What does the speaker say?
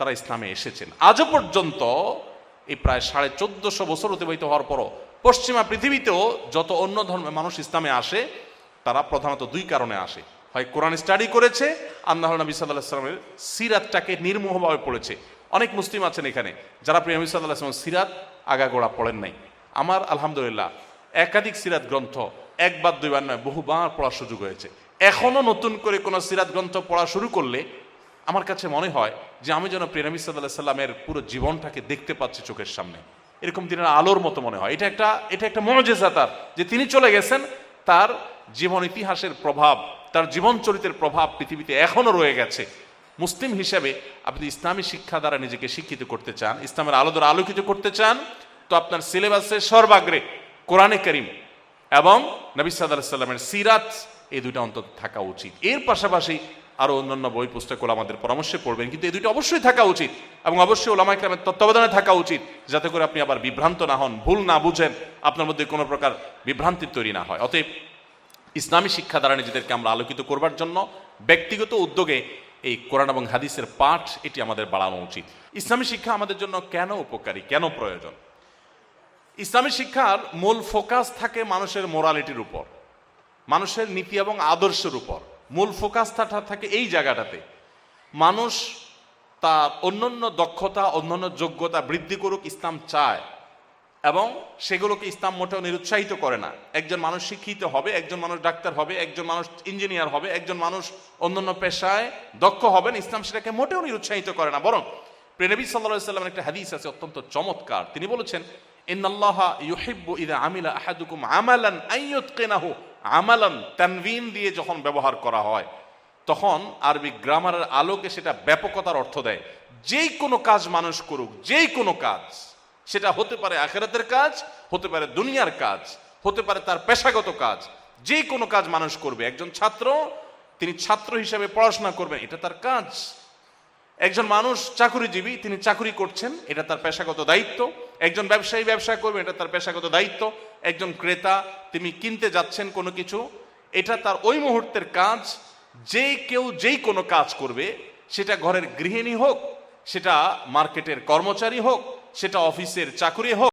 তারা ইসলামে এসেছেন। আজও পর্যন্ত এই প্রায় 1450 বছর অতিবাহিত হওয়ার পরও পশ্চিমা পৃথিবীতেও যত অন্য ধর্মের মানুষ ইসলামে আসে তারা প্রধানত দুই কারণে আসে, হয় কোরআন স্টাডি করেছে, আর না হলে নবী সাল্লাল্লাহু আলাইহি ওয়াসাল্লামের সিরাতটাকে নির্মোহভাবে পড়েছে। অনেক মুসলিম আছেন এখানে যারা প্রিয় নবী সাল্লাল্লাহু আলাইহি ওয়াসাল্লামের সিরাত আগাগোড়া পড়েন নাই। আমার আলহামদুলিল্লাহ একাধিক সিরাত গ্রন্থ একবার দুইবার নয় বহুবার পড়ার সুযোগ হয়েছে। এখনো নতুন করে কোনো সিরাত গ্রন্থ পড়া শুরু করলে আমার কাছে মনে হয় যে আমি যেন প্রিয় নবী সাল্লাল্লাহু আলাইহি ওয়াসাল্লামের পুরো জীবনটাকে দেখতে পাচ্ছি চোখের সামনে, এরকম দিনের আলোর মতো মনে হয়। এটা একটা মুজিজা তার, যে তিনি চলে গেছেন, তার জীবন ইতিহাসের প্রভাব, তার জীবন চরিত্রের প্রভাব পৃথিবীতে এখনো রয়ে গেছে। মুসলিম হিসেবে আপনি ইসলামী শিক্ষা দ্বারা নিজেকে শিক্ষিত করতে চান, ইসলামের আলো দ্বারা আলোকিত করতে চান, তো আপনার সিলেবাসের সর্বাগ্রে কোরআনে কারীম এবং নবী সাল্লাল্লাহু আলাইহি ওয়াসাল্লামের সিরাত এই দুইটা অন্তত থাকা উচিত। এর পাশাপাশি আরো অন্যান্য বই পুস্তকগুলো আমাদের পরামর্শে পড়বেন, কিন্তু এই দুইটা অবশ্যই থাকা উচিত এবং অবশ্যই উলামায়ে কেরামের তত্ত্বাবধানে থাকা উচিত, যাতে করে আপনি আবার বিভ্রান্ত না হন, ভুল না বুঝেন, আপনার মধ্যে কোনো প্রকার বিভ্রান্তির তৈরি না হয়। অতএব ইসলামী শিক্ষা দ্বারা নিজেদেরকে আমরা আলোকিত করবার জন্য ব্যক্তিগত উদ্যোগে এই কোরআন এবং হাদিসের পাঠ এটি আমাদের বাড়ানো উচিত। ইসলামী শিক্ষা আমাদের জন্য কেন উপকারী, কেন প্রয়োজন? ইসলামী শিক্ষার মূল ফোকাস থাকে মানুষের মোরালিটির উপর, মানুষের নীতি এবং আদর্শের উপর। মূল ফোকাসটা থাকে এই জায়গাটাতে। মানুষ তার অন্যান্য দক্ষতা, অন্যান্য যোগ্যতা বৃদ্ধি করুক ইসলাম চায়, এবং সেগুলোকে ইসলাম মোটেও নিরুৎসাহিত করে না। একজন মানুষ শিক্ষিত হবে, একজন মানুষ ডাক্তার হবে, একজন মানুষ ইঞ্জিনিয়ার হবে, একজন মানুষ অন্যান্য পেশায় দক্ষ হবেন, ইসলাম সেটাকে মোটেও নিরুৎসাহিত করে না। বরং প্রিয় নবী সাল্লাল্লাহু আলাইহি ওয়াসাল্লামের একটা হাদিস আছে অত্যন্ত চমৎকার। তিনি বলেছেন, ইন্নাল্লাহা ইউহিব্বু ইযা আমিলা আহাদুকুম আমালান আইয়ুতকিনাহু। আমালান তানভিন দিয়ে যখন ব্যবহার করা হয় তখন আরবি গ্রামারের আলোকে সেটা ব্যাপকতার অর্থ দেয়। যেই কোনো কাজ মানুষ করুক, যেই কোনো কাজ, সেটা হতে পারে আখিরাতের কাজ, হতে পারে দুনিয়ার কাজ, হতে পারে তার পেশাগত কাজ, যে কোনো কাজ মানুষ করবে। একজন ছাত্র, তিনি ছাত্র হিসেবে পড়াশোনা করবেন, এটা তার কাজ। একজন মানুষ চাকুরিজীবী, তিনি চাকুরি করছেন, এটা তার পেশাগত দায়িত্ব। একজন ব্যবসায়ী ব্যবসা করবেন, এটা তার পেশাগত দায়িত্ব। একজন ক্রেতা, তিনি কিনতে যাচ্ছেন কোনো কিছু, এটা তার ওই মুহূর্তের কাজ। যে কেউ যেই কোনো কাজ করবে, সেটা ঘরের গৃহিণী হোক, সেটা মার্কেটের কর্মচারী হোক, সেটা অফিসের চাকুরি হোক,